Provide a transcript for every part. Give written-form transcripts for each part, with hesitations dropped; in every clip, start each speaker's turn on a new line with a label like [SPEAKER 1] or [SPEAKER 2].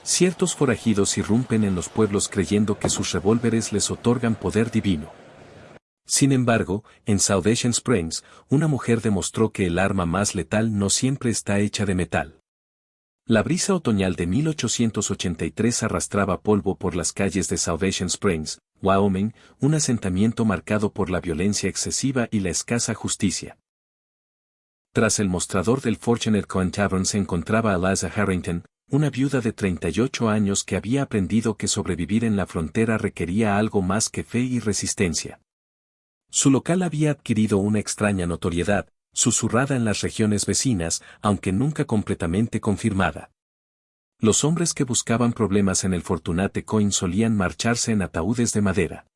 [SPEAKER 1] Ciertos forajidos irrumpen en los pueblos creyendo que sus revólveres les otorgan poder divino. Sin embargo, en Salvation Springs, una mujer demostró que el arma más letal no siempre está hecha de metal. La brisa otoñal de 1883 arrastraba polvo por las calles de Salvation Springs, Wyoming, un asentamiento marcado por la violencia excesiva y la escasa justicia. Tras el mostrador del Fortunate Coin Tavern se encontraba Eliza Harrington, una viuda de 38 años que había aprendido que sobrevivir en la frontera requería algo más que fe y resistencia. Su local había adquirido una extraña notoriedad, susurrada en las regiones vecinas, aunque nunca completamente confirmada. Los hombres que buscaban problemas en el Fortunate Coin solían marcharse en ataúdes de madera.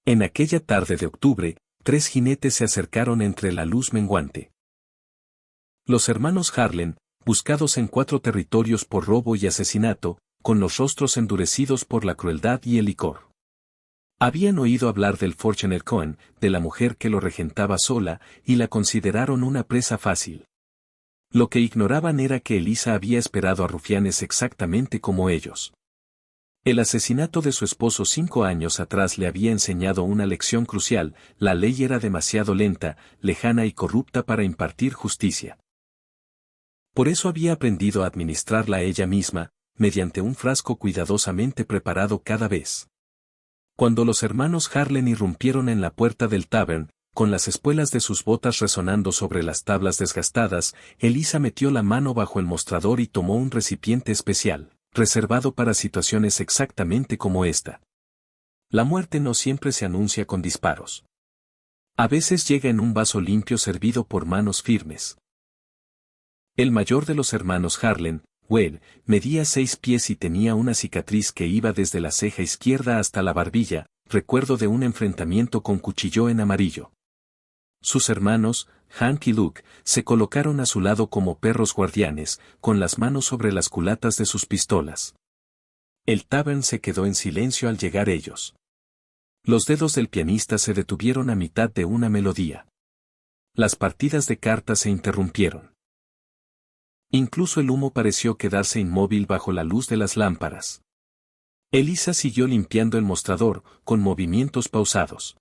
[SPEAKER 1] En aquella tarde de octubre, 3 jinetes se acercaron entre la luz menguante. Los hermanos Harlan, buscados en 4 territorios por robo y asesinato, con los rostros endurecidos por la crueldad y el licor. Habían oído hablar del Fortunate Coin, de la mujer que lo regentaba sola, y la consideraron una presa fácil. Lo que ignoraban era que Eliza había esperado a rufianes exactamente como ellos. El asesinato de su esposo 5 años atrás le había enseñado una lección crucial: la ley era demasiado lenta, lejana y corrupta para impartir justicia. Por eso había aprendido a administrarla ella misma, mediante un frasco cuidadosamente preparado cada vez. Cuando los hermanos Harlan irrumpieron en la puerta del tavern, con las espuelas de sus botas resonando sobre las tablas desgastadas, Eliza metió la mano bajo el mostrador y tomó un recipiente especial, reservado para situaciones exactamente como esta. La muerte no siempre se anuncia con disparos. A veces llega en un vaso limpio servido por manos firmes. El mayor de los hermanos Harlan, Wade, medía 6 pies y tenía una cicatriz que iba desde la ceja izquierda hasta la barbilla, recuerdo de un enfrentamiento con cuchillo en amarillo. Sus hermanos, Hank y Luke, se colocaron a su lado como perros guardianes, con las manos sobre las culatas de sus pistolas. El tavern se quedó en silencio al llegar ellos. Los dedos del pianista se detuvieron a mitad de una melodía. Las partidas de cartas se interrumpieron. Incluso el humo pareció quedarse inmóvil bajo la luz de las lámparas. Eliza siguió limpiando el mostrador, con movimientos pausados.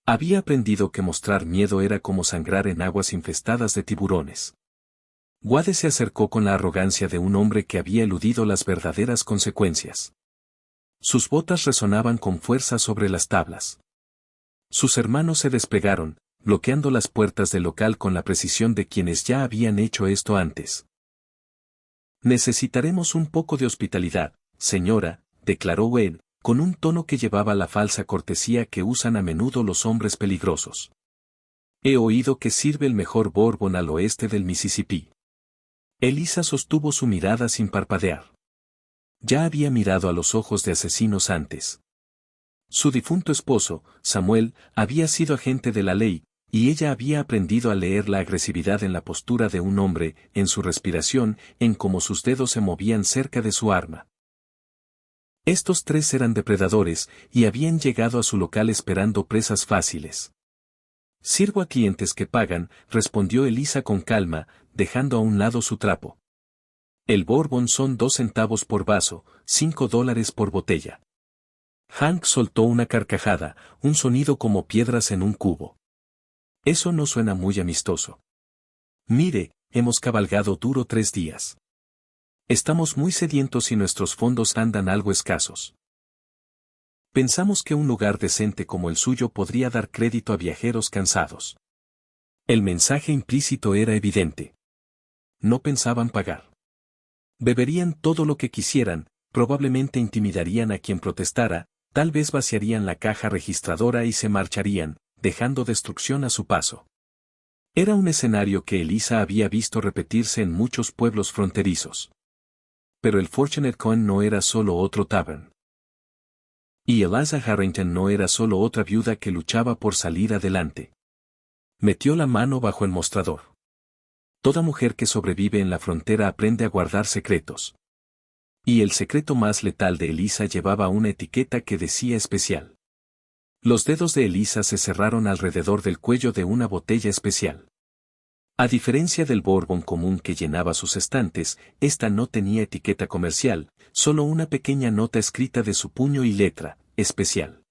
[SPEAKER 1] Había aprendido que mostrar miedo era como sangrar en aguas infestadas de tiburones. Wade se acercó con la arrogancia de un hombre que había eludido las verdaderas consecuencias. Sus botas resonaban con fuerza sobre las tablas. Sus hermanos se desplegaron, bloqueando las puertas del local con la precisión de quienes ya habían hecho esto antes. Necesitaremos un poco de hospitalidad, señora, declaró Wade, con un tono que llevaba la falsa cortesía que usan a menudo los hombres peligrosos. He oído que sirve el mejor bourbon al oeste del Mississippi. Eliza sostuvo su mirada sin parpadear. Ya había mirado a los ojos de asesinos antes. Su difunto esposo, Samuel, había sido agente de la ley, y ella había aprendido a leer la agresividad en la postura de un hombre, en su respiración, en cómo sus dedos se movían cerca de su arma. Estos 3 eran depredadores, y habían llegado a su local esperando presas fáciles. Sirvo a clientes que pagan, respondió Eliza con calma, dejando a un lado su trapo. El bourbon son 2 centavos por vaso, $5 por botella. Hank soltó una carcajada, un sonido como piedras en un cubo. Eso no suena muy amistoso. Mire, hemos cabalgado duro 3 días. Estamos muy sedientos y nuestros fondos andan algo escasos. Pensamos que un lugar decente como el suyo podría dar crédito a viajeros cansados. El mensaje implícito era evidente. No pensaban pagar. Beberían todo lo que quisieran, probablemente intimidarían a quien protestara, tal vez vaciarían la caja registradora y se marcharían, dejando destrucción a su paso. Era un escenario que Eliza había visto repetirse en muchos pueblos fronterizos. Pero el Fortunate Coin no era solo otro tavern. Y Eliza Harrington no era solo otra viuda que luchaba por salir adelante. Metió la mano bajo el mostrador. Toda mujer que sobrevive en la frontera aprende a guardar secretos. Y el secreto más letal de Eliza llevaba una etiqueta que decía especial. Los dedos de Eliza se cerraron alrededor del cuello de una botella especial. A diferencia del Bourbon común que llenaba sus estantes, esta no tenía etiqueta comercial, solo una pequeña nota escrita de su puño y letra, especial.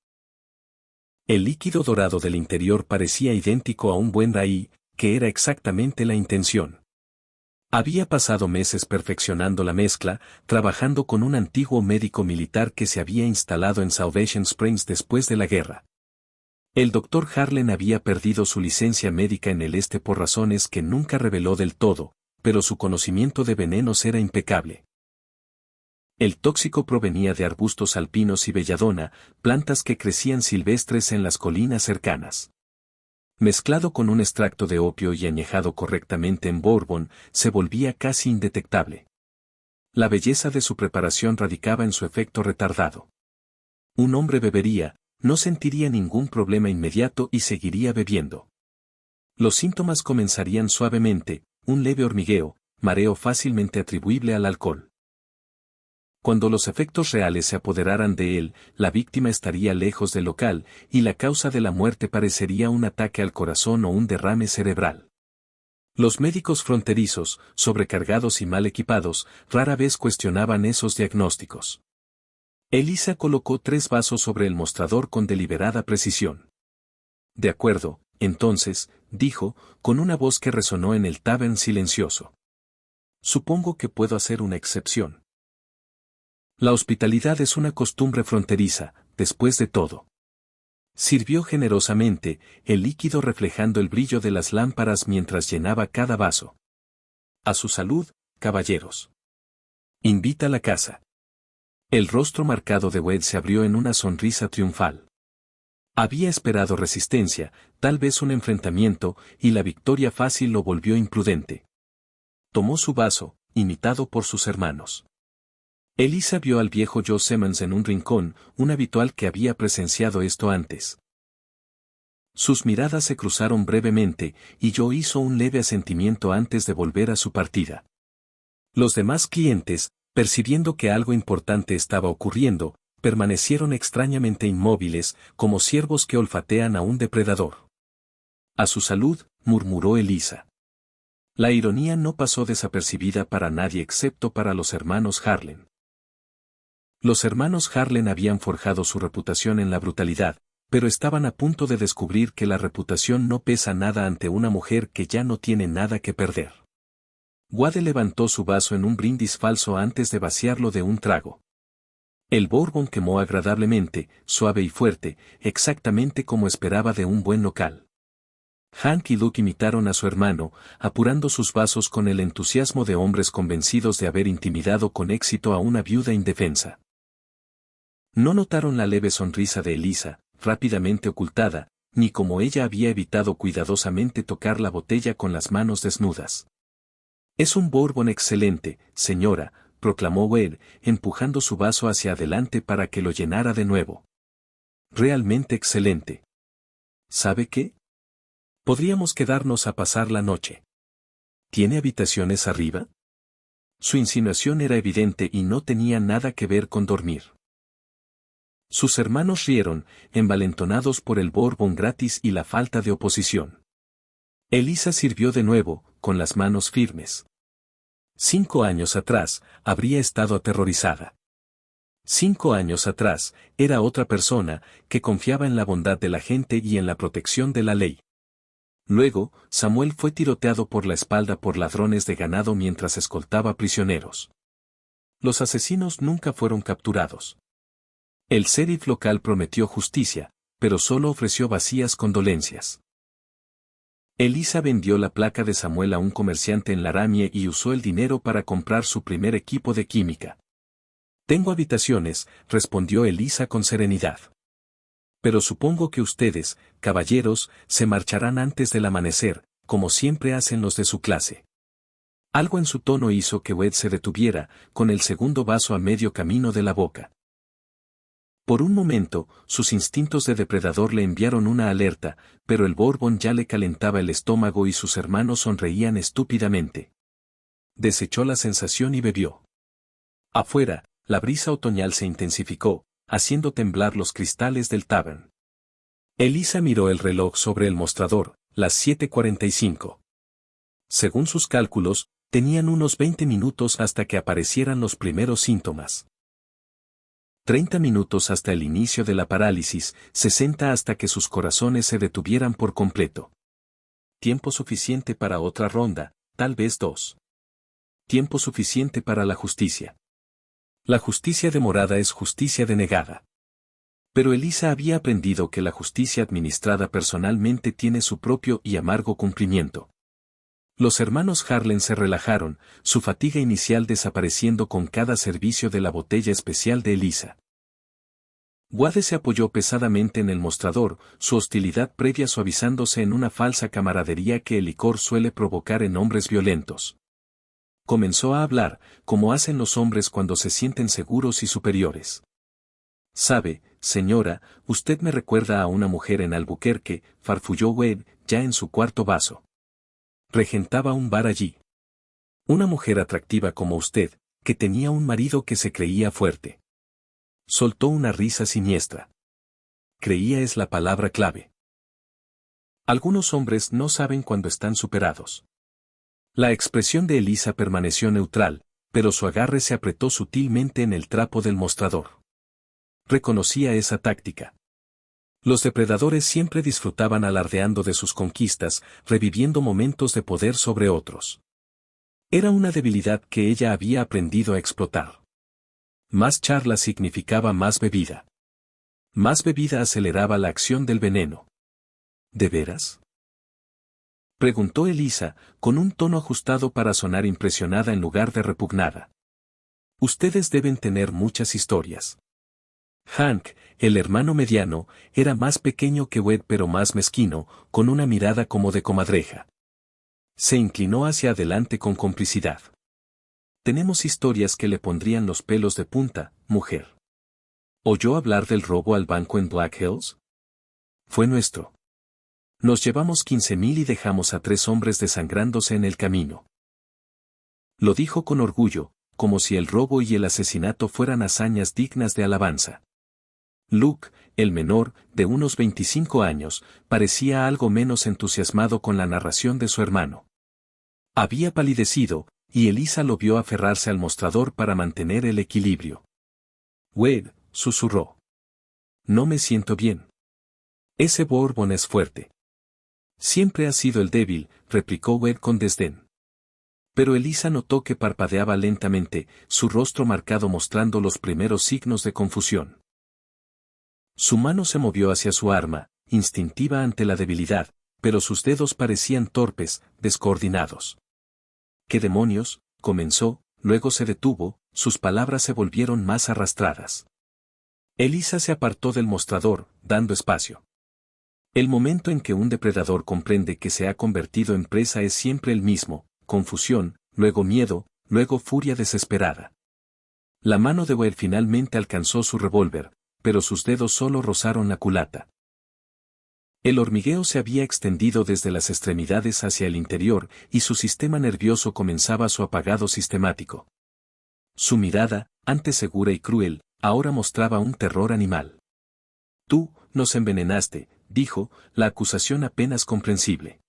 [SPEAKER 1] El líquido dorado del interior parecía idéntico a un buen raí, que era exactamente la intención. Había pasado meses perfeccionando la mezcla, trabajando con un antiguo médico militar que se había instalado en Salvation Springs después de la guerra. El Dr. Harlan había perdido su licencia médica en el este por razones que nunca reveló del todo, pero su conocimiento de venenos era impecable. El tóxico provenía de arbustos alpinos y belladona, plantas que crecían silvestres en las colinas cercanas. Mezclado con un extracto de opio y añejado correctamente en Bourbon, se volvía casi indetectable. La belleza de su preparación radicaba en su efecto retardado. Un hombre bebería, no sentiría ningún problema inmediato y seguiría bebiendo. Los síntomas comenzarían suavemente, un leve hormigueo, mareo fácilmente atribuible al alcohol. Cuando los efectos reales se apoderaran de él, la víctima estaría lejos del local, y la causa de la muerte parecería un ataque al corazón o un derrame cerebral. Los médicos fronterizos, sobrecargados y mal equipados, rara vez cuestionaban esos diagnósticos. Elisa colocó 3 vasos sobre el mostrador con deliberada precisión. De acuerdo, entonces, dijo, con una voz que resonó en el tavern silencioso. Supongo que puedo hacer una excepción. La hospitalidad es una costumbre fronteriza, después de todo. Sirvió generosamente, el líquido reflejando el brillo de las lámparas mientras llenaba cada vaso. A su salud, caballeros. Invita a la casa. El rostro marcado de Wade se abrió en una sonrisa triunfal. Había esperado resistencia, tal vez un enfrentamiento, y la victoria fácil lo volvió imprudente. Tomó su vaso, imitado por sus hermanos. Elisa vio al viejo Joe Simmons en un rincón, un habitual que había presenciado esto antes. Sus miradas se cruzaron brevemente, y Joe hizo un leve asentimiento antes de volver a su partida. Los demás clientes, percibiendo que algo importante estaba ocurriendo, permanecieron extrañamente inmóviles, como ciervos que olfatean a un depredador. A su salud, murmuró Elisa. La ironía no pasó desapercibida para nadie excepto para los hermanos Harlan. Los hermanos Harlan habían forjado su reputación en la brutalidad, pero estaban a punto de descubrir que la reputación no pesa nada ante una mujer que ya no tiene nada que perder. Wade levantó su vaso en un brindis falso antes de vaciarlo de un trago. El Bourbon quemó agradablemente, suave y fuerte, exactamente como esperaba de un buen local. Hank y Luke imitaron a su hermano, apurando sus vasos con el entusiasmo de hombres convencidos de haber intimidado con éxito a una viuda indefensa. No notaron la leve sonrisa de Elisa, rápidamente ocultada, ni como ella había evitado cuidadosamente tocar la botella con las manos desnudas. «Es un Bourbon excelente, señora», proclamó Wade, empujando su vaso hacia adelante para que lo llenara de nuevo. «Realmente excelente. ¿Sabe qué? Podríamos quedarnos a pasar la noche. ¿Tiene habitaciones arriba?» Su insinuación era evidente y no tenía nada que ver con dormir. Sus hermanos rieron, envalentonados por el Bourbon gratis y la falta de oposición. Elisa sirvió de nuevo, con las manos firmes. 5 años atrás, habría estado aterrorizada. 5 años atrás, era otra persona, que confiaba en la bondad de la gente y en la protección de la ley. Luego, Samuel fue tiroteado por la espalda por ladrones de ganado mientras escoltaba prisioneros. Los asesinos nunca fueron capturados. El sheriff local prometió justicia, pero solo ofreció vacías condolencias. Elisa vendió la placa de Samuel a un comerciante en Laramie y usó el dinero para comprar su primer equipo de química. «Tengo habitaciones», respondió Elisa con serenidad. «Pero supongo que ustedes, caballeros, se marcharán antes del amanecer, como siempre hacen los de su clase». Algo en su tono hizo que Wade se detuviera, con el segundo vaso a medio camino de la boca. Por un momento, sus instintos de depredador le enviaron una alerta, pero el Bourbon ya le calentaba el estómago y sus hermanos sonreían estúpidamente. Desechó la sensación y bebió. Afuera, la brisa otoñal se intensificó, haciendo temblar los cristales del tavern. Elisa miró el reloj sobre el mostrador, las 7:45. Según sus cálculos, tenían unos 20 minutos hasta que aparecieran los primeros síntomas. 30 minutos hasta el inicio de la parálisis, 60 hasta que sus corazones se detuvieran por completo. Tiempo suficiente para otra ronda, tal vez 2. Tiempo suficiente para la justicia. La justicia demorada es justicia denegada. Pero Elisa había aprendido que la justicia administrada personalmente tiene su propio y amargo cumplimiento. Los hermanos Harlan se relajaron, su fatiga inicial desapareciendo con cada servicio de la botella especial de Elisa. Wade se apoyó pesadamente en el mostrador, su hostilidad previa suavizándose en una falsa camaradería que el licor suele provocar en hombres violentos. Comenzó a hablar, como hacen los hombres cuando se sienten seguros y superiores. «Sabe, señora, usted me recuerda a una mujer en Albuquerque», farfulló Wade, ya en su cuarto vaso. Regentaba un bar allí. Una mujer atractiva como usted, que tenía un marido que se creía fuerte. Soltó una risa siniestra. Creía es la palabra clave. Algunos hombres no saben cuando están superados. La expresión de Elisa permaneció neutral, pero su agarre se apretó sutilmente en el trapo del mostrador. Reconocía esa táctica. Los depredadores siempre disfrutaban alardeando de sus conquistas, reviviendo momentos de poder sobre otros. Era una debilidad que ella había aprendido a explotar. Más charla significaba más bebida. Más bebida aceleraba la acción del veneno. ¿De veras?, preguntó Elisa, con un tono ajustado para sonar impresionada en lugar de repugnada. Ustedes deben tener muchas historias. Hank, el hermano mediano, era más pequeño que Wade pero más mezquino, con una mirada como de comadreja. Se inclinó hacia adelante con complicidad. Tenemos historias que le pondrían los pelos de punta, mujer. ¿Oyó hablar del robo al banco en Black Hills? Fue nuestro. Nos llevamos 15,000 y dejamos a 3 hombres desangrándose en el camino. Lo dijo con orgullo, como si el robo y el asesinato fueran hazañas dignas de alabanza. Luke, el menor, de unos 25 años, parecía algo menos entusiasmado con la narración de su hermano. Había palidecido, y Elisa lo vio aferrarse al mostrador para mantener el equilibrio. Wade, susurró. No me siento bien. Ese Bourbon es fuerte. Siempre ha sido el débil, replicó Wade con desdén. Pero Elisa notó que parpadeaba lentamente, su rostro marcado mostrando los primeros signos de confusión. Su mano se movió hacia su arma, instintiva ante la debilidad, pero sus dedos parecían torpes, descoordinados. ¿Qué demonios?, comenzó, luego se detuvo, sus palabras se volvieron más arrastradas. Elisa se apartó del mostrador, dando espacio. El momento en que un depredador comprende que se ha convertido en presa es siempre el mismo: confusión, luego miedo, luego furia desesperada. La mano de Wade finalmente alcanzó su revólver, pero sus dedos solo rozaron la culata. El hormigueo se había extendido desde las extremidades hacia el interior y su sistema nervioso comenzaba su apagado sistemático. Su mirada, antes segura y cruel, ahora mostraba un terror animal. Tú, nos envenenaste, dijo, la acusación apenas comprensible.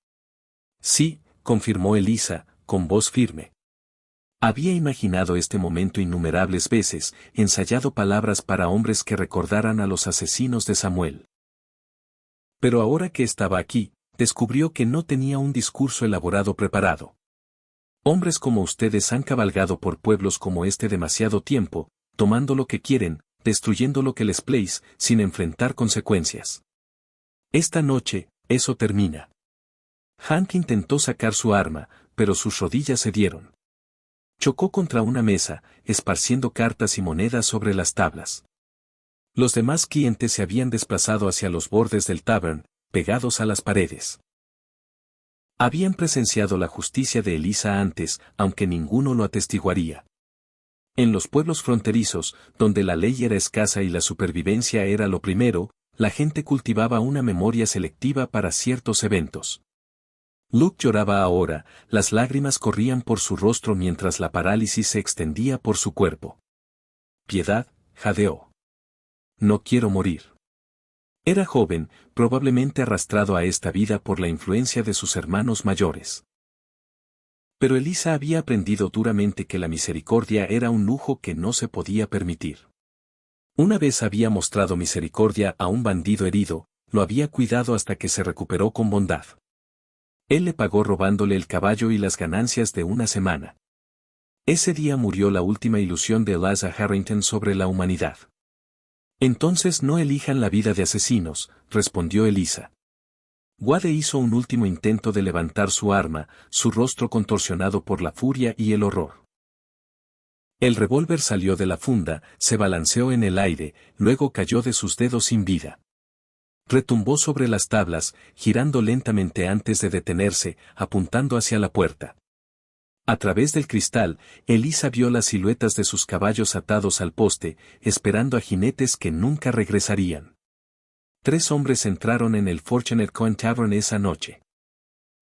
[SPEAKER 1] Sí, confirmó Elisa, con voz firme. Había imaginado este momento innumerables veces, ensayado palabras para hombres que recordaran a los asesinos de Samuel. Pero ahora que estaba aquí, descubrió que no tenía un discurso elaborado preparado. Hombres como ustedes han cabalgado por pueblos como este demasiado tiempo, tomando lo que quieren, destruyendo lo que les place, sin enfrentar consecuencias. Esta noche, eso termina. Hank intentó sacar su arma, pero sus rodillas cedieron. Chocó contra una mesa, esparciendo cartas y monedas sobre las tablas. Los demás clientes se habían desplazado hacia los bordes del tavern, pegados a las paredes. Habían presenciado la justicia de Elisa antes, aunque ninguno lo atestiguaría. En los pueblos fronterizos, donde la ley era escasa y la supervivencia era lo primero, la gente cultivaba una memoria selectiva para ciertos eventos. Luke lloraba ahora, las lágrimas corrían por su rostro mientras la parálisis se extendía por su cuerpo. Piedad, jadeó. No quiero morir. Era joven, probablemente arrastrado a esta vida por la influencia de sus hermanos mayores. Pero Elisa había aprendido duramente que la misericordia era un lujo que no se podía permitir. Una vez había mostrado misericordia a un bandido herido, lo había cuidado hasta que se recuperó con bondad. Él le pagó robándole el caballo y las ganancias de una semana. Ese día murió la última ilusión de Eliza Harrington sobre la humanidad. Entonces no elijan la vida de asesinos, respondió Elisa. Wade hizo un último intento de levantar su arma, su rostro contorsionado por la furia y el horror. El revólver salió de la funda, se balanceó en el aire, luego cayó de sus dedos sin vida. Retumbó sobre las tablas, girando lentamente antes de detenerse, apuntando hacia la puerta. A través del cristal, Elisa vio las siluetas de sus caballos atados al poste, esperando a jinetes que nunca regresarían. 3 hombres entraron en el Fortunate Coin Tavern esa noche.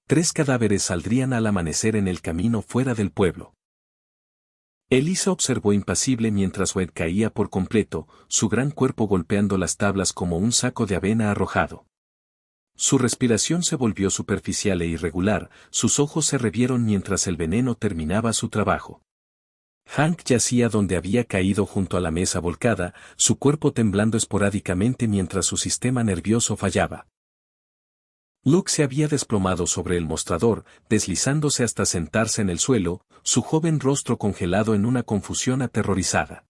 [SPEAKER 1] 3 cadáveres saldrían al amanecer en el camino fuera del pueblo. Elisa observó impasible mientras Wade caía por completo, su gran cuerpo golpeando las tablas como un saco de avena arrojado. Su respiración se volvió superficial e irregular, sus ojos se revieron mientras el veneno terminaba su trabajo. Hank yacía donde había caído junto a la mesa volcada, su cuerpo temblando esporádicamente mientras su sistema nervioso fallaba. Luke se había desplomado sobre el mostrador, deslizándose hasta sentarse en el suelo, su joven rostro congelado en una confusión aterrorizada.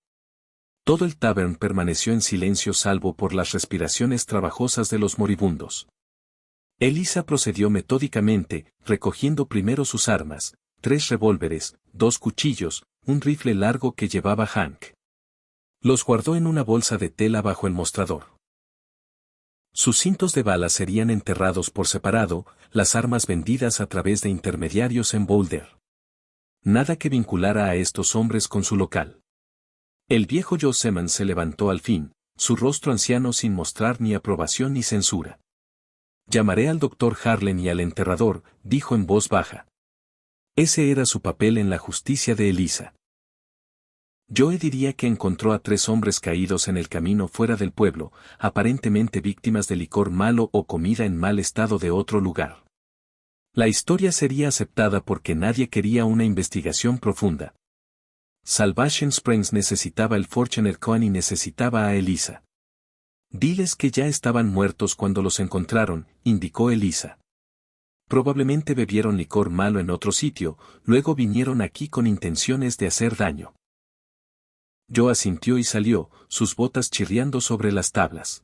[SPEAKER 1] Todo el tavern permaneció en silencio salvo por las respiraciones trabajosas de los moribundos. Elisa procedió metódicamente, recogiendo primero sus armas, 3 revólveres, 2 cuchillos, un rifle largo que llevaba Hank. Los guardó en una bolsa de tela bajo el mostrador. Sus cintos de balas serían enterrados por separado, las armas vendidas a través de intermediarios en Boulder. Nada que vinculara a estos hombres con su local. El viejo Joe Simmons se levantó al fin, su rostro anciano sin mostrar ni aprobación ni censura. Llamaré al doctor Harlan y al enterrador, dijo en voz baja. Ese era su papel en la justicia de Elisa. Joe diría que encontró a 3 hombres caídos en el camino fuera del pueblo, aparentemente víctimas de licor malo o comida en mal estado de otro lugar. La historia sería aceptada porque nadie quería una investigación profunda. Salvation Springs necesitaba el Fortunate Coin y necesitaba a Elisa. Diles que ya estaban muertos cuando los encontraron, indicó Elisa. Probablemente bebieron licor malo en otro sitio, luego vinieron aquí con intenciones de hacer daño. Joe asintió y salió, sus botas chirriando sobre las tablas.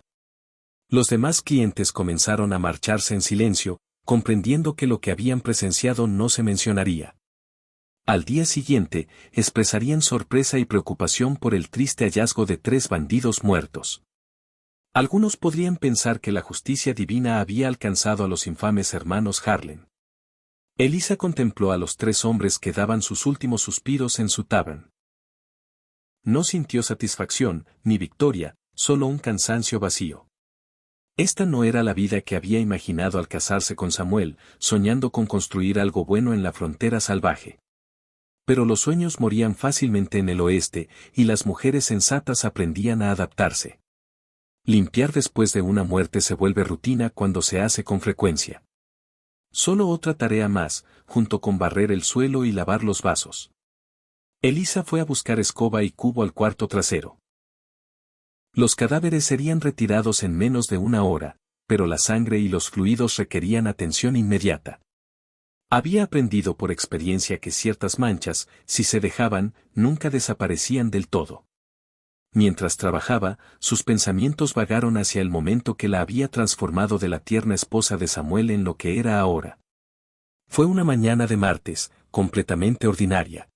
[SPEAKER 1] Los demás clientes comenzaron a marcharse en silencio, comprendiendo que lo que habían presenciado no se mencionaría. Al día siguiente, expresarían sorpresa y preocupación por el triste hallazgo de 3 bandidos muertos. Algunos podrían pensar que la justicia divina había alcanzado a los infames hermanos Harlan. Elisa contempló a los 3 hombres que daban sus últimos suspiros en su tavern. No sintió satisfacción, ni victoria, solo un cansancio vacío. Esta no era la vida que había imaginado al casarse con Samuel, soñando con construir algo bueno en la frontera salvaje. Pero los sueños morían fácilmente en el oeste, y las mujeres sensatas aprendían a adaptarse. Limpiar después de una muerte se vuelve rutina cuando se hace con frecuencia. Solo otra tarea más, junto con barrer el suelo y lavar los vasos. Elisa fue a buscar escoba y cubo al cuarto trasero. Los cadáveres serían retirados en menos de una hora, pero la sangre y los fluidos requerían atención inmediata. Había aprendido por experiencia que ciertas manchas, si se dejaban, nunca desaparecían del todo. Mientras trabajaba, sus pensamientos vagaron hacia el momento que la había transformado de la tierna esposa de Samuel en lo que era ahora. Fue una mañana de martes, completamente ordinaria.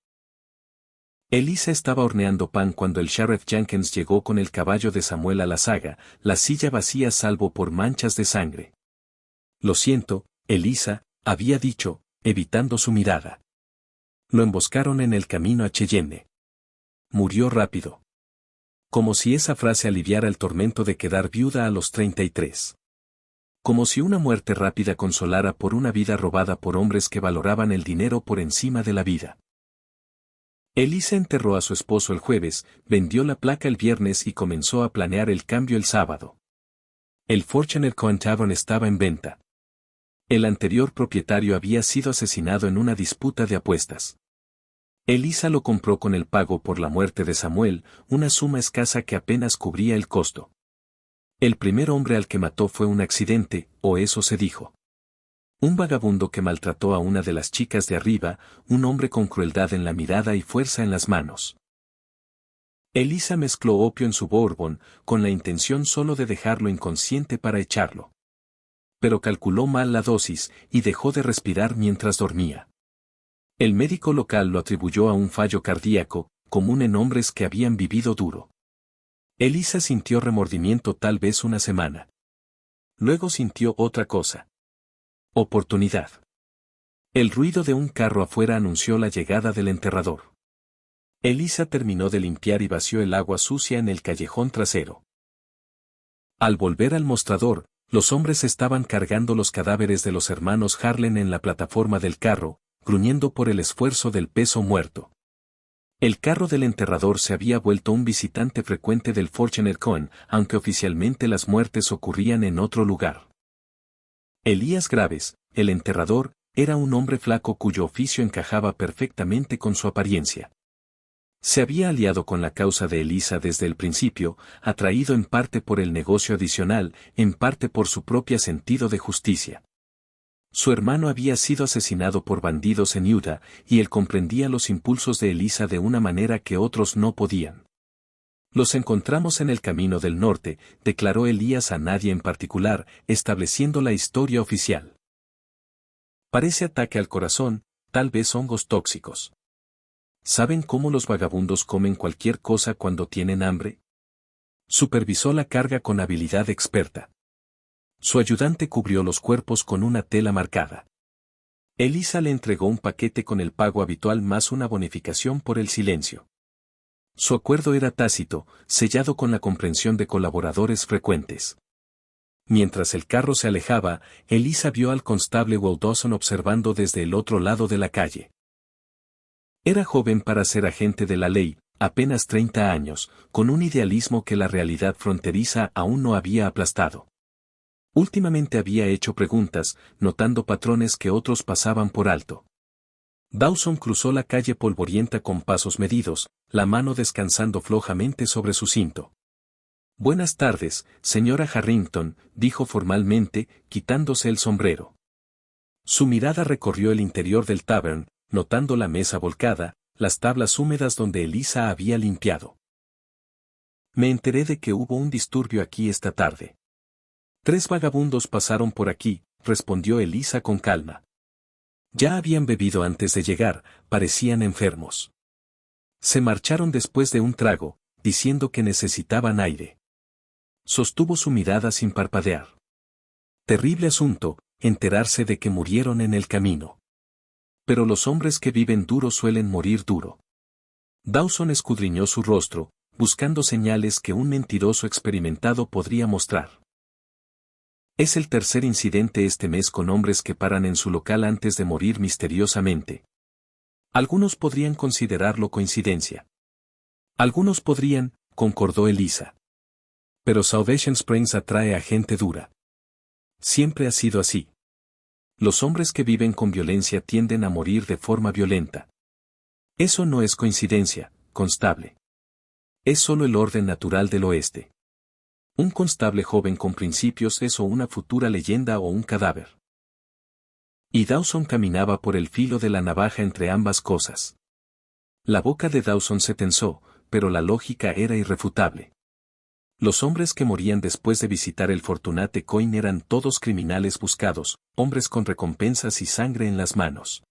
[SPEAKER 1] Elisa estaba horneando pan cuando el Sheriff Jenkins llegó con el caballo de Samuel a la saga, la silla vacía salvo por manchas de sangre. Lo siento, Elisa, había dicho, evitando su mirada. Lo emboscaron en el camino a Cheyenne. Murió rápido. Como si esa frase aliviara el tormento de quedar viuda a los 33. Como si una muerte rápida consolara por una vida robada por hombres que valoraban el dinero por encima de la vida. Elisa enterró a su esposo el jueves, vendió la placa el viernes y comenzó a planear el cambio el sábado. El Fortunate Coin Tavern estaba en venta. El anterior propietario había sido asesinado en una disputa de apuestas. Elisa lo compró con el pago por la muerte de Samuel, una suma escasa que apenas cubría el costo. El primer hombre al que mató fue un accidente, o eso se dijo. Un vagabundo que maltrató a una de las chicas de arriba, un hombre con crueldad en la mirada y fuerza en las manos. Elisa mezcló opio en su bourbon, con la intención solo de dejarlo inconsciente para echarlo. Pero calculó mal la dosis, y dejó de respirar mientras dormía. El médico local lo atribuyó a un fallo cardíaco, común en hombres que habían vivido duro. Elisa sintió remordimiento tal vez una semana. Luego sintió otra cosa. Oportunidad. El ruido de un carro afuera anunció la llegada del enterrador. Elisa terminó de limpiar y vació el agua sucia en el callejón trasero. Al volver al mostrador, los hombres estaban cargando los cadáveres de los hermanos Harlan en la plataforma del carro, gruñendo por el esfuerzo del peso muerto. El carro del enterrador se había vuelto un visitante frecuente del Fortune Cohen, aunque oficialmente las muertes ocurrían en otro lugar. Elías Graves, el enterrador, era un hombre flaco cuyo oficio encajaba perfectamente con su apariencia. Se había aliado con la causa de Elisa desde el principio, atraído en parte por el negocio adicional, en parte por su propio sentido de justicia. Su hermano había sido asesinado por bandidos en Utah, y él comprendía los impulsos de Elisa de una manera que otros no podían. Los encontramos en el camino del norte, declaró Elías a nadie en particular, estableciendo la historia oficial. Parece ataque al corazón, tal vez hongos tóxicos. ¿Saben cómo los vagabundos comen cualquier cosa cuando tienen hambre? Supervisó la carga con habilidad experta. Su ayudante cubrió los cuerpos con una tela marcada. Elisa le entregó un paquete con el pago habitual más una bonificación por el silencio. Su acuerdo era tácito, sellado con la comprensión de colaboradores frecuentes. Mientras el carro se alejaba, Elisa vio al constable Will Dawson observando desde el otro lado de la calle. Era joven para ser agente de la ley, apenas 30 años, con un idealismo que la realidad fronteriza aún no había aplastado. Últimamente había hecho preguntas, notando patrones que otros pasaban por alto. Dawson cruzó la calle polvorienta con pasos medidos, la mano descansando flojamente sobre su cinto. «Buenas tardes, señora Harrington», dijo formalmente, quitándose el sombrero. Su mirada recorrió el interior del tavern, notando la mesa volcada, las tablas húmedas donde Elisa había limpiado. «Me enteré de que hubo un disturbio aquí esta tarde». 3 vagabundos pasaron por aquí, respondió Elisa con calma. Ya habían bebido antes de llegar, parecían enfermos. Se marcharon después de un trago, diciendo que necesitaban aire. Sostuvo su mirada sin parpadear. Terrible asunto, enterarse de que murieron en el camino. Pero los hombres que viven duro suelen morir duro. Dawson escudriñó su rostro, buscando señales que un mentiroso experimentado podría mostrar. Es el tercer incidente este mes con hombres que paran en su local antes de morir misteriosamente. Algunos podrían considerarlo coincidencia. Algunos podrían, concordó Elisa. Pero Salvation Springs atrae a gente dura. Siempre ha sido así. Los hombres que viven con violencia tienden a morir de forma violenta. Eso no es coincidencia, constable. Es solo el orden natural del oeste. Un constable joven con principios es o una futura leyenda o un cadáver. Y Dawson caminaba por el filo de la navaja entre ambas cosas. La boca de Dawson se tensó, pero la lógica era irrefutable. Los hombres que morían después de visitar el Fortunate Coin eran todos criminales buscados, hombres con recompensas y sangre en las manos.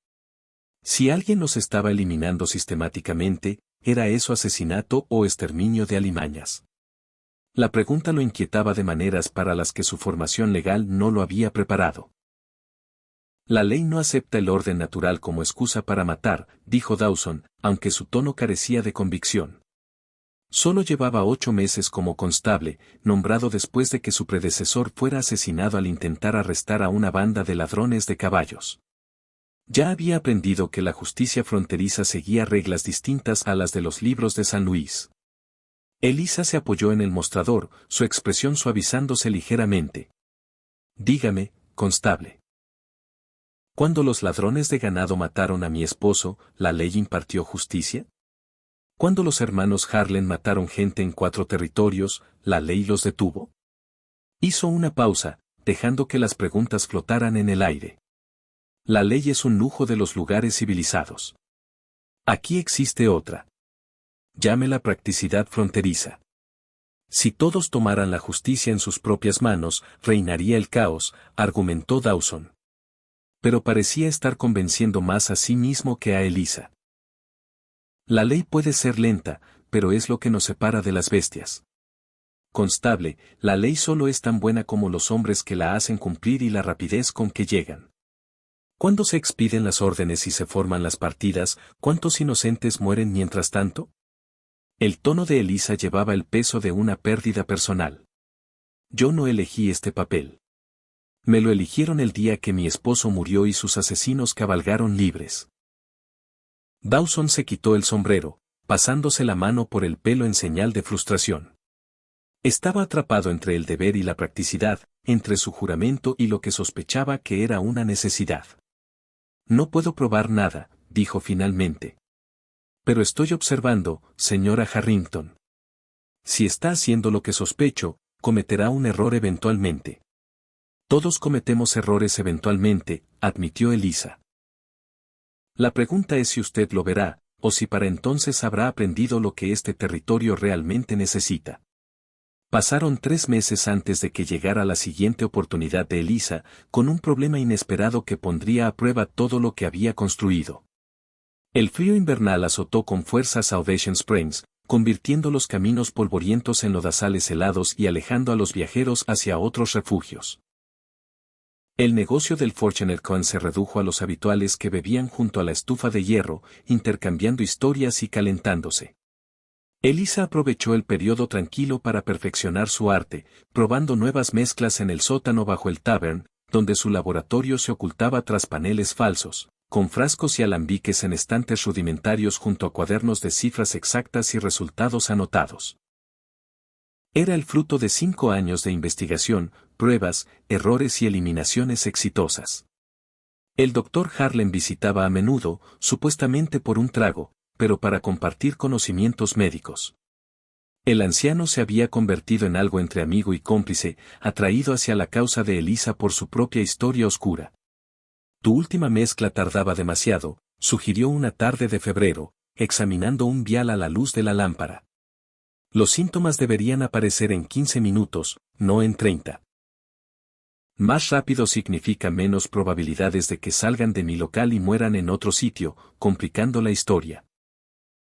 [SPEAKER 1] Si alguien los estaba eliminando sistemáticamente, ¿era eso asesinato o exterminio de alimañas? La pregunta lo inquietaba de maneras para las que su formación legal no lo había preparado. La ley no acepta el orden natural como excusa para matar, dijo Dawson, aunque su tono carecía de convicción. Solo llevaba 8 meses como constable, nombrado después de que su predecesor fuera asesinado al intentar arrestar a una banda de ladrones de caballos. Ya había aprendido que la justicia fronteriza seguía reglas distintas a las de los libros de San Luis. Elisa se apoyó en el mostrador, su expresión suavizándose ligeramente. Dígame, constable. Cuando los ladrones de ganado mataron a mi esposo, ¿la ley impartió justicia? Cuando los hermanos Harlan mataron gente en 4 territorios, ¿la ley los detuvo? Hizo una pausa, dejando que las preguntas flotaran en el aire. La ley es un lujo de los lugares civilizados. Aquí existe otra. Llámela practicidad fronteriza. Si todos tomaran la justicia en sus propias manos, reinaría el caos, argumentó Dawson. Pero parecía estar convenciendo más a sí mismo que a Elisa. La ley puede ser lenta, pero es lo que nos separa de las bestias. Constable, la ley solo es tan buena como los hombres que la hacen cumplir y la rapidez con que llegan. Cuando se expiden las órdenes y se forman las partidas, ¿cuántos inocentes mueren mientras tanto? El tono de Elisa llevaba el peso de una pérdida personal. Yo no elegí este papel. Me lo eligieron el día que mi esposo murió y sus asesinos cabalgaron libres. Dawson se quitó el sombrero, pasándose la mano por el pelo en señal de frustración. Estaba atrapado entre el deber y la practicidad, entre su juramento y lo que sospechaba que era una necesidad. No puedo probar nada, dijo finalmente. Pero estoy observando, señora Harrington. Si está haciendo lo que sospecho, cometerá un error eventualmente. Todos cometemos errores eventualmente, admitió Elisa. La pregunta es si usted lo verá, o si para entonces habrá aprendido lo que este territorio realmente necesita. Pasaron 3 meses antes de que llegara la siguiente oportunidad de Elisa, con un problema inesperado que pondría a prueba todo lo que había construido. El frío invernal azotó con fuerza a Salvation Springs, convirtiendo los caminos polvorientos en lodazales helados y alejando a los viajeros hacia otros refugios. El negocio del Fortuner Coin se redujo a los habituales que bebían junto a la estufa de hierro, intercambiando historias y calentándose. Elisa aprovechó el periodo tranquilo para perfeccionar su arte, probando nuevas mezclas en el sótano bajo el tavern, donde su laboratorio se ocultaba tras paneles falsos, con frascos y alambiques en estantes rudimentarios junto a cuadernos de cifras exactas y resultados anotados. Era el fruto de 5 años de investigación, pruebas, errores y eliminaciones exitosas. El Dr. Harlan visitaba a menudo, supuestamente por un trago, pero para compartir conocimientos médicos. El anciano se había convertido en algo entre amigo y cómplice, atraído hacia la causa de Elisa por su propia historia oscura. Tu última mezcla tardaba demasiado, sugirió una tarde de febrero, examinando un vial a la luz de la lámpara. Los síntomas deberían aparecer en 15 minutos, no en 30. Más rápido significa menos probabilidades de que salgan de mi local y mueran en otro sitio, complicando la historia.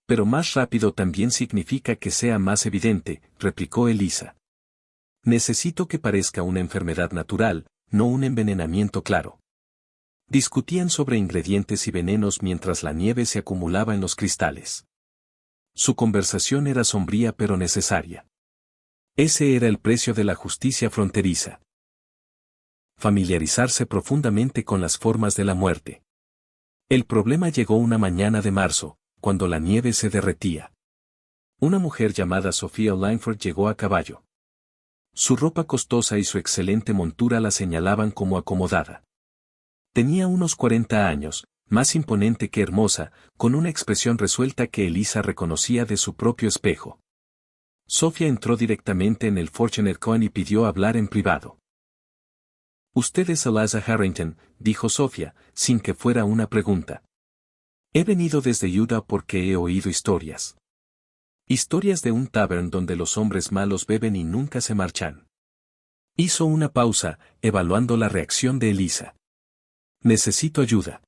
[SPEAKER 1] Pero más rápido también significa que sea más evidente, replicó Elisa. Necesito que parezca una enfermedad natural, no un envenenamiento claro. Discutían sobre ingredientes y venenos mientras la nieve se acumulaba en los cristales. Su conversación era sombría pero necesaria. Ese era el precio de la justicia fronteriza. Familiarizarse profundamente con las formas de la muerte. El problema llegó una mañana de marzo, cuando la nieve se derretía. Una mujer llamada Sophia Langford llegó a caballo. Su ropa costosa y su excelente montura la señalaban como acomodada. Tenía unos 40 años, más imponente que hermosa, con una expresión resuelta que Elisa reconocía de su propio espejo. Sophia entró directamente en el Fortuner Coin y pidió hablar en privado. Usted es Eliza Harrington, dijo Sophia, sin que fuera una pregunta. He venido desde Utah porque he oído historias. Historias de un tavern donde los hombres malos beben y nunca se marchan. Hizo una pausa, evaluando la reacción de Elisa. Necesito ayuda.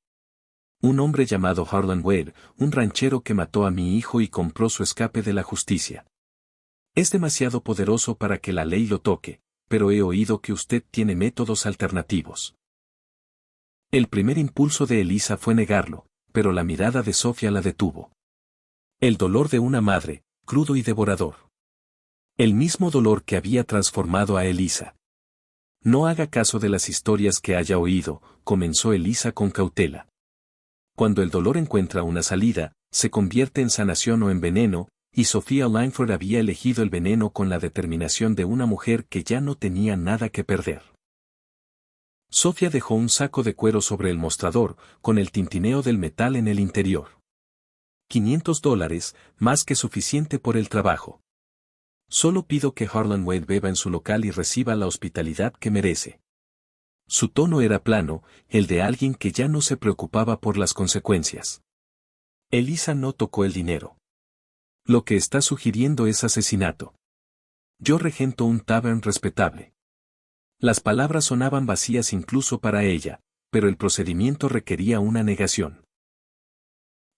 [SPEAKER 1] Un hombre llamado Harlan Ware, un ranchero que mató a mi hijo y compró su escape de la justicia. Es demasiado poderoso para que la ley lo toque, pero he oído que usted tiene métodos alternativos. El primer impulso de Elisa fue negarlo, pero la mirada de Sophia la detuvo. El dolor de una madre, crudo y devorador. El mismo dolor que había transformado a Elisa. No haga caso de las historias que haya oído, comenzó Elisa con cautela. Cuando el dolor encuentra una salida, se convierte en sanación o en veneno, y Sophia Langford había elegido el veneno con la determinación de una mujer que ya no tenía nada que perder. Sofía dejó un saco de cuero sobre el mostrador, con el tintineo del metal en el interior. $500, más que suficiente por el trabajo. Solo pido que Harlan Wade beba en su local y reciba la hospitalidad que merece. Su tono era plano, el de alguien que ya no se preocupaba por las consecuencias. Elisa no tocó el dinero. Lo que está sugiriendo es asesinato. Yo regento un tavern respetable. Las palabras sonaban vacías incluso para ella, pero el procedimiento requería una negación.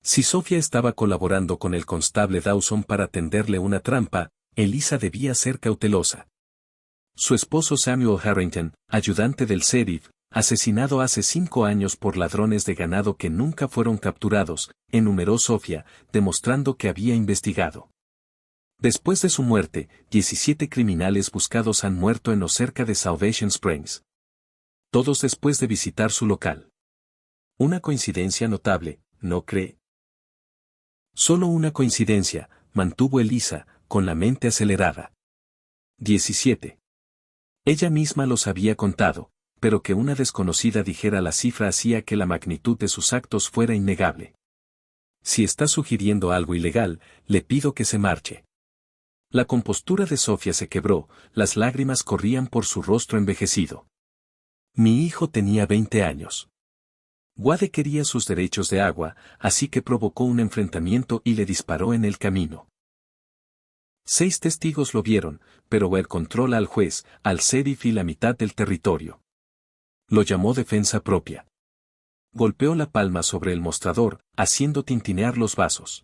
[SPEAKER 1] Si Sofía estaba colaborando con el constable Dawson para tenderle una trampa, Elisa debía ser cautelosa. Su esposo Samuel Harrington, ayudante del sheriff, asesinado hace 5 años por ladrones de ganado que nunca fueron capturados, enumeró Sofía, demostrando que había investigado. Después de su muerte, 17 criminales buscados han muerto en o cerca de Salvation Springs. Todos después de visitar su local. Una coincidencia notable, ¿no cree? Solo una coincidencia, mantuvo Elisa, con la mente acelerada. 17. Ella misma los había contado, pero que una desconocida dijera la cifra hacía que la magnitud de sus actos fuera innegable. Si está sugiriendo algo ilegal, le pido que se marche. La compostura de Sofía se quebró, las lágrimas corrían por su rostro envejecido. Mi hijo tenía 20 años. Wade quería sus derechos de agua, así que provocó un enfrentamiento y le disparó en el camino. 6 testigos lo vieron, pero Wade controla al juez, al sheriff y la mitad del territorio. Lo llamó defensa propia. Golpeó la palma sobre el mostrador, haciendo tintinear los vasos.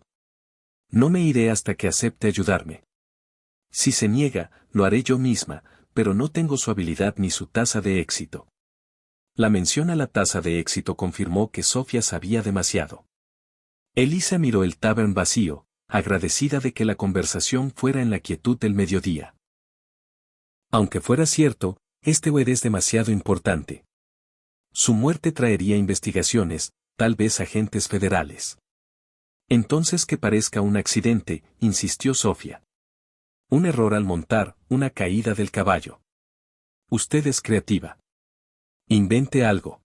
[SPEAKER 1] No me iré hasta que acepte ayudarme. Si se niega, lo haré yo misma, pero no tengo su habilidad ni su tasa de éxito. La mención a la tasa de éxito confirmó que Sofía sabía demasiado. Elisa miró el tavern vacío, agradecida de que la conversación fuera en la quietud del mediodía. Aunque fuera cierto, este Wade es demasiado importante. Su muerte traería investigaciones, tal vez agentes federales. Entonces que parezca un accidente, insistió Sofía. Un error al montar, una caída del caballo. Usted es creativa. Invente algo.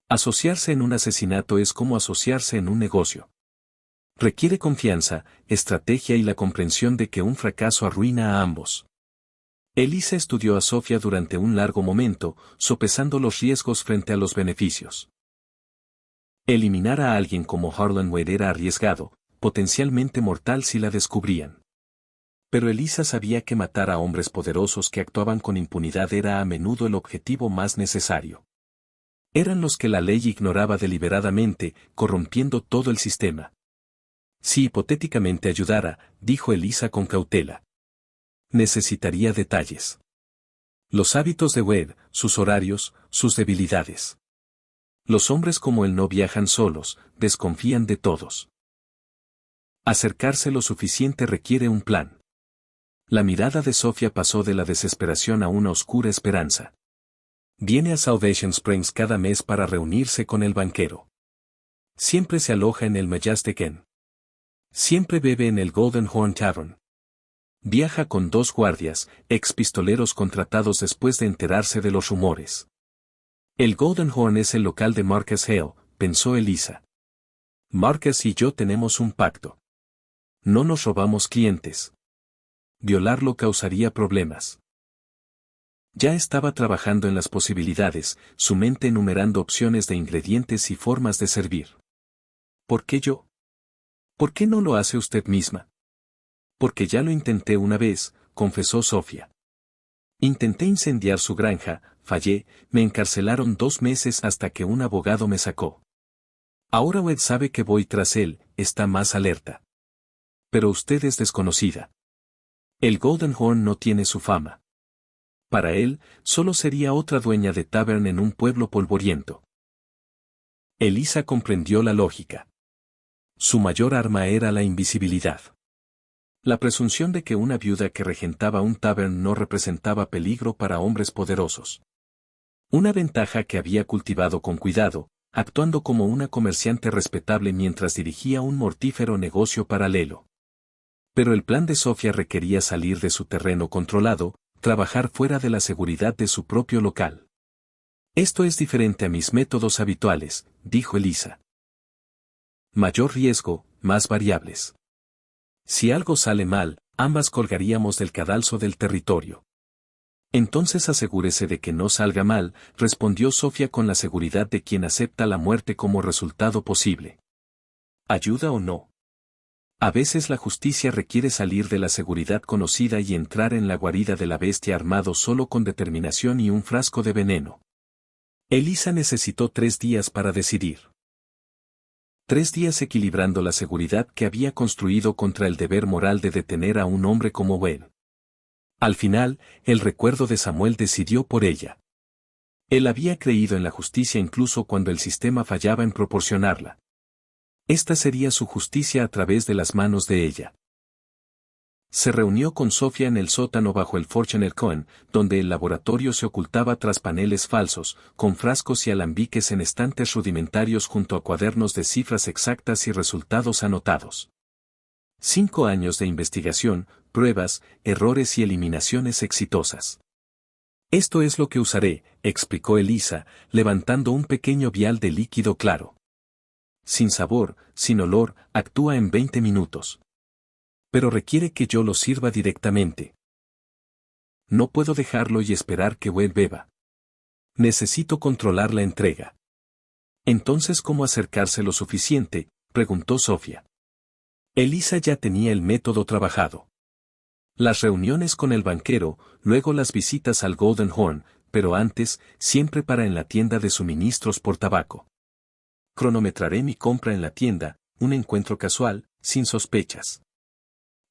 [SPEAKER 1] Asociarse en un asesinato es como asociarse en un negocio. Requiere confianza, estrategia y la comprensión de que un fracaso arruina a ambos. Elisa estudió a Sofía durante un largo momento, sopesando los riesgos frente a los beneficios. Eliminar a alguien como Harlan Wade era arriesgado, potencialmente mortal si la descubrían. Pero Elisa sabía que matar a hombres poderosos que actuaban con impunidad era a menudo el objetivo más necesario. Eran los que la ley ignoraba deliberadamente, corrompiendo todo el sistema. Si hipotéticamente ayudara, dijo Elisa con cautela. Necesitaría detalles. Los hábitos de Wade, sus horarios, sus debilidades. Los hombres como él no viajan solos, desconfían de todos. Acercarse lo suficiente requiere un plan. La mirada de Sofía pasó de la desesperación a una oscura esperanza. Viene a Salvation Springs cada mes para reunirse con el banquero. Siempre se aloja en el Majestic Inn. Siempre bebe en el Golden Horn Tavern. Viaja con 2 guardias, ex pistoleros contratados después de enterarse de los rumores. El Golden Horn es el local de Marcus Hale, pensó Elisa. Marcus y yo tenemos un pacto. No nos robamos clientes. Violarlo causaría problemas. Ya estaba trabajando en las posibilidades, su mente enumerando opciones de ingredientes y formas de servir. ¿Por qué yo? ¿Por qué no lo hace usted misma? Porque ya lo intenté una vez, confesó Sofía. Intenté incendiar su granja, fallé, me encarcelaron 2 meses hasta que un abogado me sacó. Ahora Wade sabe que voy tras él, está más alerta. Pero usted es desconocida. El Golden Horn no tiene su fama. Para él, solo sería otra dueña de tavern en un pueblo polvoriento. Elisa comprendió la lógica. Su mayor arma era la invisibilidad. La presunción de que una viuda que regentaba un tavern no representaba peligro para hombres poderosos. Una ventaja que había cultivado con cuidado, actuando como una comerciante respetable mientras dirigía un mortífero negocio paralelo. Pero el plan de Sofía requería salir de su terreno controlado, trabajar fuera de la seguridad de su propio local. Esto es diferente a mis métodos habituales, dijo Elisa. Mayor riesgo, más variables. Si algo sale mal, ambas colgaríamos del cadalso del territorio. Entonces asegúrese de que no salga mal, respondió Sofía con la seguridad de quien acepta la muerte como resultado posible. ¿Ayuda o no? A veces la justicia requiere salir de la seguridad conocida y entrar en la guarida de la bestia armado solo con determinación y un frasco de veneno. Elisa necesitó 3 días para decidir. 3 días equilibrando la seguridad que había construido contra el deber moral de detener a un hombre como Wade. Al final, el recuerdo de Samuel decidió por ella. Él había creído en la justicia incluso cuando el sistema fallaba en proporcionarla. Esta sería su justicia a través de las manos de ella. Se reunió con Sofía en el sótano bajo el Fortune Cohen, donde el laboratorio se ocultaba tras paneles falsos, con frascos y alambiques en estantes rudimentarios junto a cuadernos de cifras exactas y resultados anotados. 5 años de investigación, pruebas, errores y eliminaciones exitosas. Esto es lo que usaré, explicó Elisa, levantando un pequeño vial de líquido claro. Sin sabor, sin olor, actúa en 20 minutos. Pero requiere que yo lo sirva directamente. No puedo dejarlo y esperar que Wade beba. Necesito controlar la entrega. Entonces, ¿cómo acercarse lo suficiente?, preguntó Sofía. Elisa ya tenía el método trabajado. Las reuniones con el banquero, luego las visitas al Golden Horn, pero antes, siempre para en la tienda de suministros por tabaco. Cronometraré mi compra en la tienda, un encuentro casual, sin sospechas.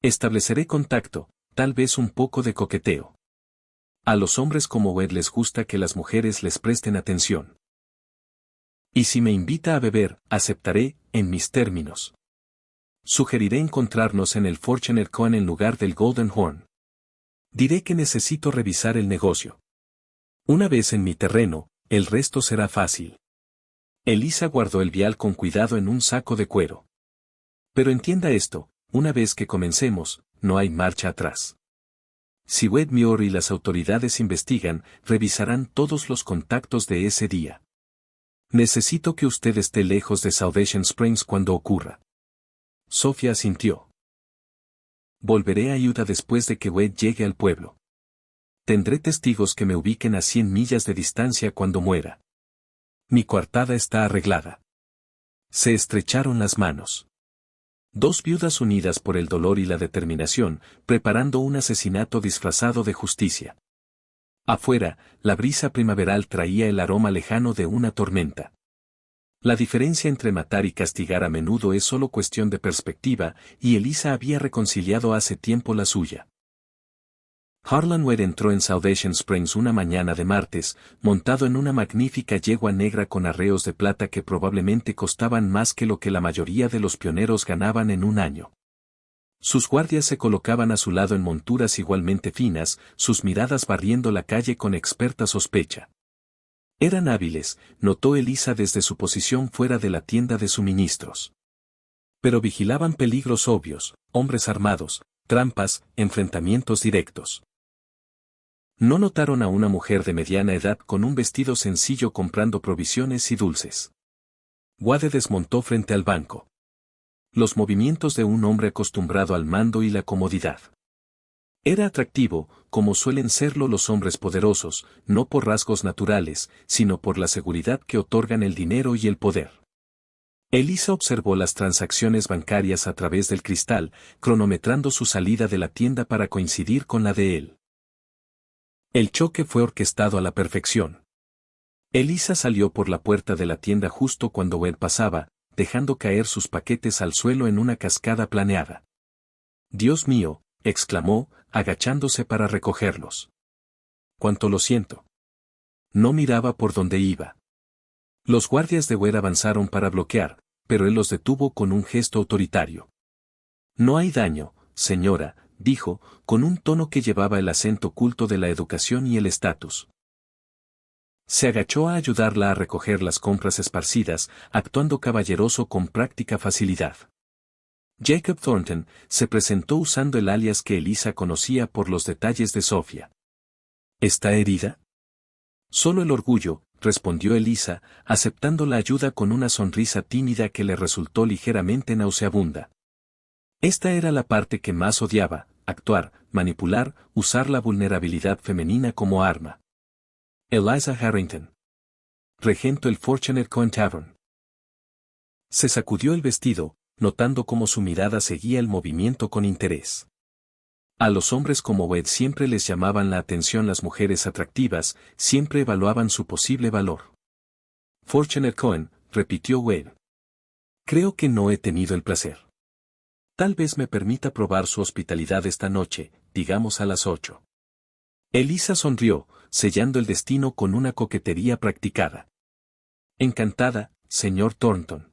[SPEAKER 1] Estableceré contacto, tal vez un poco de coqueteo. A los hombres como Wade les gusta que las mujeres les presten atención. Y si me invita a beber, aceptaré, en mis términos. Sugeriré encontrarnos en el Fortune Cohen en lugar del Golden Horn. Diré que necesito revisar el negocio. Una vez en mi terreno, el resto será fácil. Elisa guardó el vial con cuidado en un saco de cuero. Pero entienda esto, una vez que comencemos, no hay marcha atrás. Si Wade Muir y las autoridades investigan, revisarán todos los contactos de ese día. Necesito que usted esté lejos de Salvation Springs cuando ocurra. Sofía asintió. Volveré a Utah después de que Wade llegue al pueblo. Tendré testigos que me ubiquen a 100 millas de distancia cuando muera. Mi coartada está arreglada. Se estrecharon las manos. 2 viudas unidas por el dolor y la determinación, preparando un asesinato disfrazado de justicia. Afuera, la brisa primaveral traía el aroma lejano de una tormenta. La diferencia entre matar y castigar a menudo es solo cuestión de perspectiva, y Elisa había reconciliado hace tiempo la suya. Harlan Wade entró en Salvation Springs una mañana de martes, montado en una magnífica yegua negra con arreos de plata que probablemente costaban más que lo que la mayoría de los pioneros ganaban en un año. Sus guardias se colocaban a su lado en monturas igualmente finas, sus miradas barriendo la calle con experta sospecha. Eran hábiles, notó Elisa desde su posición fuera de la tienda de suministros. Pero vigilaban peligros obvios, hombres armados, trampas, enfrentamientos directos. No notaron a una mujer de mediana edad con un vestido sencillo comprando provisiones y dulces. Wade desmontó frente al banco. Los movimientos de un hombre acostumbrado al mando y la comodidad. Era atractivo, como suelen serlo los hombres poderosos, no por rasgos naturales, sino por la seguridad que otorgan el dinero y el poder. Elisa observó las transacciones bancarias a través del cristal, cronometrando su salida de la tienda para coincidir con la de él. El choque fue orquestado a la perfección. Elisa salió por la puerta de la tienda justo cuando Wade pasaba, dejando caer sus paquetes al suelo en una cascada planeada. «Dios mío», exclamó, agachándose para recogerlos. «Cuánto lo siento». No miraba por dónde iba. Los guardias de Wade avanzaron para bloquear, pero él los detuvo con un gesto autoritario. «No hay daño, señora», dijo, con un tono que llevaba el acento oculto de la educación y el estatus. Se agachó a ayudarla a recoger las compras esparcidas, actuando caballeroso con práctica facilidad. Jacob Thornton se presentó usando el alias que Elisa conocía por los detalles de Sofía. ¿Está herida? Solo el orgullo, respondió Elisa, aceptando la ayuda con una sonrisa tímida que le resultó ligeramente nauseabunda. Esta era la parte que más odiaba: actuar, manipular, usar la vulnerabilidad femenina como arma. Eliza Harrington. Regento el Fortunate Coin Tavern. Se sacudió el vestido, notando cómo su mirada seguía el movimiento con interés. A los hombres como Wade siempre les llamaban la atención las mujeres atractivas, siempre evaluaban su posible valor. Fortunate Coin, repitió Wade. Creo que no he tenido el placer. Tal vez me permita probar su hospitalidad esta noche, digamos a las 8. Elisa sonrió, sellando el destino con una coquetería practicada. Encantada, señor Thornton.